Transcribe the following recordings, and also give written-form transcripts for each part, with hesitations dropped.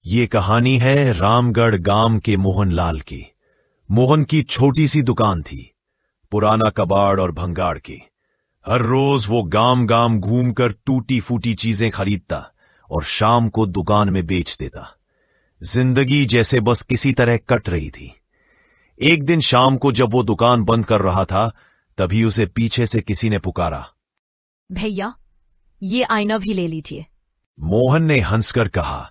ये कहानी है रामगढ़ गांव के मोहनलाल की। मोहन की छोटी सी दुकान थी, पुराना कबाड़ और भंगार की। हर रोज वो गांव गांव घूमकर टूटी फूटी चीजें खरीदता और शाम को दुकान में बेच देता। जिंदगी जैसे बस किसी तरह कट रही थी। एक दिन शाम को जब वो दुकान बंद कर रहा था, तभी उसे पीछे से किसी ने पुकारा, भैया ये आईना भी ले लीजिए। मोहन ने हंसकर कहा,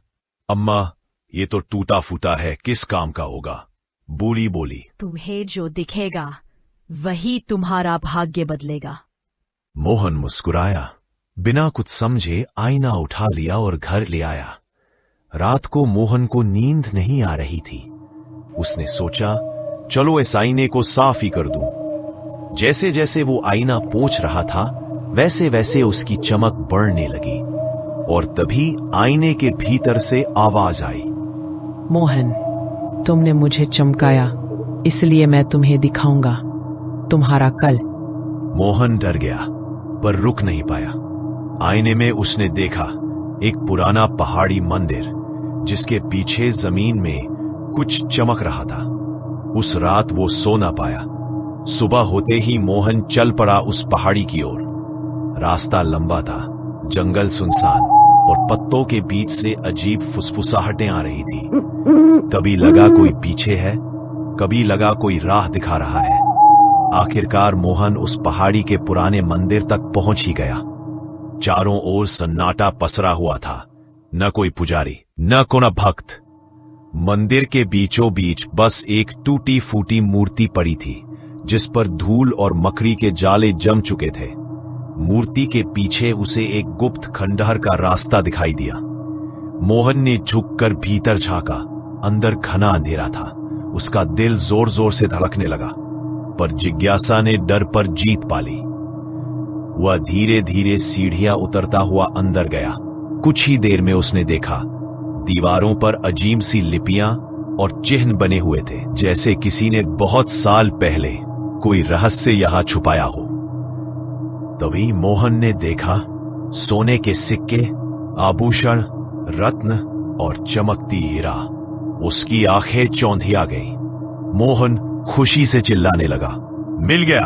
अम्मा ये तो टूटा फूटा है, किस काम का होगा। बूढ़ी बोली, तुम्हें जो दिखेगा वही तुम्हारा भाग्य बदलेगा। मोहन मुस्कुराया, बिना कुछ समझे आईना उठा लिया और घर ले आया। रात को मोहन को नींद नहीं आ रही थी। उसने सोचा, चलो इस आईने को साफ ही कर दूं। जैसे जैसे वो आईना पोंछ रहा था, वैसे वैसे उसकी चमक बढ़ने लगी और तभी आईने के भीतर से आवाज आई, मोहन, तुमने मुझे चमकाया, इसलिए मैं तुम्हें दिखाऊंगा तुम्हारा कल। मोहन डर गया पर रुक नहीं पाया। आईने में उसने देखा एक पुराना पहाड़ी मंदिर, जिसके पीछे जमीन में कुछ चमक रहा था। उस रात वो सो ना पाया। सुबह होते ही मोहन चल पड़ा उस पहाड़ी की ओर। रास्ता लंबा था, जंगल सुनसान और पत्तों के बीच से अजीब फुसफुसाहटें आ रही थी। कभी लगा कोई पीछे है, कभी लगा कोई राह दिखा रहा है। आखिरकार मोहन उस पहाड़ी के पुराने मंदिर तक पहुंच ही गया। चारों ओर सन्नाटा पसरा हुआ था, न कोई पुजारी न कोई भक्त। मंदिर के बीचों बीच बस एक टूटी फूटी मूर्ति पड़ी थी, जिस पर धूल और मकड़ी के जाले जम चुके थे। मूर्ति के पीछे उसे एक गुप्त खंडहर का रास्ता दिखाई दिया। मोहन ने झुककर भीतर झांका। अंदर घना अंधेरा था। उसका दिल जोर जोर से धड़कने लगा, पर जिज्ञासा ने डर पर जीत पा ली। वह धीरे धीरे सीढ़ियां उतरता हुआ अंदर गया। कुछ ही देर में उसने देखा, दीवारों पर अजीब सी लिपियां और चिन्ह बने हुए थे, जैसे किसी ने बहुत साल पहले कोई रहस्य यहां छुपाया हो। तभी मोहन ने देखा सोने के सिक्के, आभूषण, रत्न और चमकती हीरा। उसकी आंखें चौंधिया गई। मोहन खुशी से चिल्लाने लगा, मिल गया,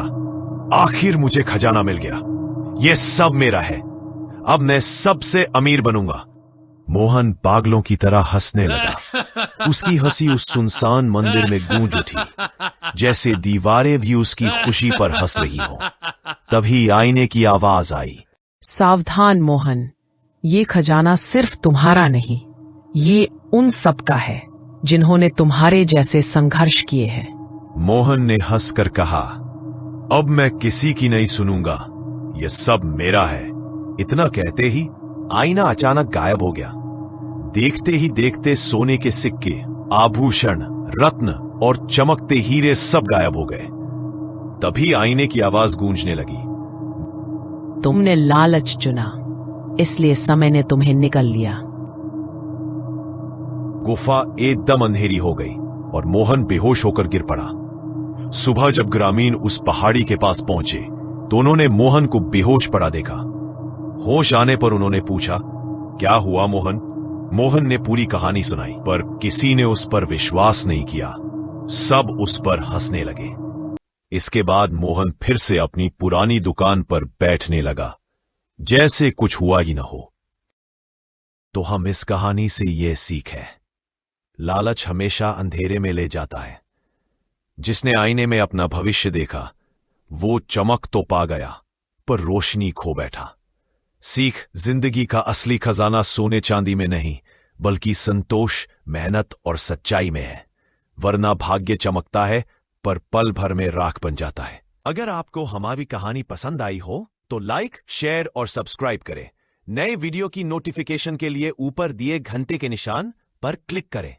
आखिर मुझे खजाना मिल गया। यह सब मेरा है। अब मैं सबसे अमीर बनूंगा। मोहन पागलों की तरह हंसने लगा। उसकी हंसी उस सुनसान मंदिर में गूंज उठी, जैसे दीवारें भी उसकी खुशी पर हंस रही हो। तभी आईने की आवाज आई, सावधान मोहन, ये खजाना सिर्फ तुम्हारा नहीं, ये उन सब का है जिन्होंने तुम्हारे जैसे संघर्ष किए हैं। मोहन ने हंसकर कहा, अब मैं किसी की नहीं सुनूंगा, यह सब मेरा है। इतना कहते ही आईना अचानक गायब हो गया। देखते ही देखते सोने के सिक्के, आभूषण, रत्न और चमकते हीरे सब गायब हो गए। तभी आईने की आवाज गूंजने लगी, तुमने लालच चुना, इसलिए समय ने तुम्हें निगल लिया। गुफा एकदम अंधेरी हो गई और मोहन बेहोश होकर गिर पड़ा। सुबह जब ग्रामीण उस पहाड़ी के पास पहुंचे तो उन्होंने मोहन को बेहोश पड़ा देखा। होश आने पर उन्होंने पूछा, क्या हुआ मोहन? मोहन ने पूरी कहानी सुनाई, पर किसी ने उस पर विश्वास नहीं किया। सब उस पर हंसने लगे। इसके बाद मोहन फिर से अपनी पुरानी दुकान पर बैठने लगा, जैसे कुछ हुआ ही न हो। तो हम इस कहानी से यह सीख है, लालच हमेशा अंधेरे में ले जाता है। जिसने आईने में अपना भविष्य देखा, वो चमक तो पा गया, पर रोशनी खो बैठा। सीख, जिंदगी का असली खजाना सोने चांदी में नहीं, बल्कि संतोष, मेहनत और सच्चाई में है। वरना भाग्य चमकता है, पर पल भर में राख बन जाता है। अगर आपको हमारी कहानी पसंद आई हो तो लाइक, शेयर और सब्सक्राइब करें। नए वीडियो की नोटिफिकेशन के लिए ऊपर दिए घंटे के निशान पर क्लिक करें।